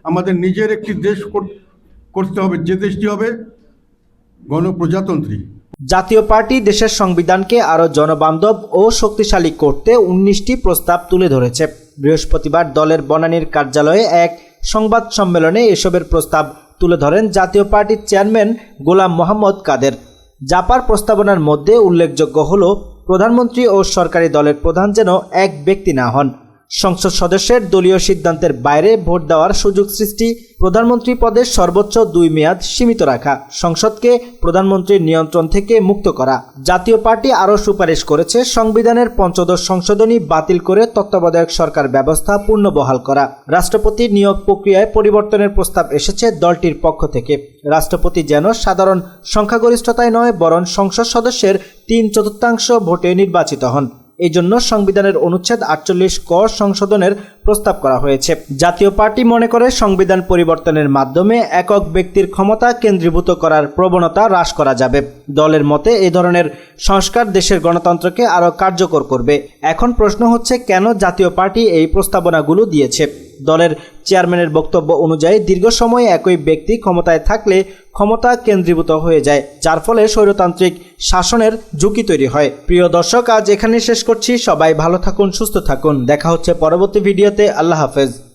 আমাদের নিজের একটি দেশ করতে হবে, যে দেশটি হবে গণপ্রজাতন্ত্রী। জাতীয় পার্টি দেশের সংবিধানকে আরও জনবান্ধব ও শক্তিশালী করতে 19টি প্রস্তাব তুলে ধরেছে। বৃহস্পতিবার দলের বনানীর কার্যালয়ে এক সংবাদ সম্মেলনে এসবের প্রস্তাব তুলে ধরেন জাতীয় পার্টির চেয়ারম্যান গোলাম মোহাম্মদ কাদের। জাপার প্রস্তাবনার মধ্যে উল্লেখযোগ্য হল, প্রধানমন্ত্রী ও সরকারি দলের প্রধান যেন এক ব্যক্তি না হন, সংসদ সদস্যের দলীয় সিদ্ধান্তের বাইরে ভোট দেওয়ার সুযোগ সৃষ্টি, প্রধানমন্ত্রী পদের সর্বোচ্চ 2 মেয়াদ সীমিত রাখা, সংসদকে প্রধানমন্ত্রীর নিয়ন্ত্রণ থেকে মুক্ত করা। জাতীয় পার্টি আরও সুপারিশ করেছে সংবিধানের 15দশ সংশোধনী বাতিল করে তত্ত্বাবধায়ক সরকার ব্যবস্থা পুনর্বহাল করা। রাষ্ট্রপতি নিয়োগ প্রক্রিয়ায় পরিবর্তনের প্রস্তাব এসেছে দলটির পক্ষ থেকে। রাষ্ট্রপতি যেন সাধারণ সংখ্যাগরিষ্ঠতায় নয়, বরং সংসদ সদস্যের 3/4 ভোটে নির্বাচিত হন। এই জন্য সংবিধানের অনুচ্ছেদ 48 ক সংশোধনের প্রস্তাব করা হয়েছে। জাতীয় পার্টি মনে করে সংবিধান পরিবর্তনের মাধ্যমে একক ব্যক্তির ক্ষমতা কেন্দ্রীভূত করার প্রবণতা হ্রাস করা যাবে। দলের মতে এই ধরনের সংস্কার দেশের গণতন্ত্রকে আরও কার্যকর করবে। এখন প্রশ্ন হচ্ছে, কেন জাতীয় পার্টি এই প্রস্তাবনাগুলো দিয়েছে? দলের চেয়ারম্যানের বক্তব্য অনুযায়ী দীর্ঘ সময় একই ব্যক্তি ক্ষমতায় থাকলে ক্ষমতা কেন্দ্রীভূত হয়ে যায়, যার ফলে স্বৈরতান্ত্রিক শাসনের ঝুঁকি তৈরি হয়। প্রিয় দর্শক, আজ এখানেই শেষ করছি। সবাই ভালো থাকুন, সুস্থ থাকুন। দেখা হচ্ছে পরবর্তী ভিডিওতে। আল্লাহ হাফেজ।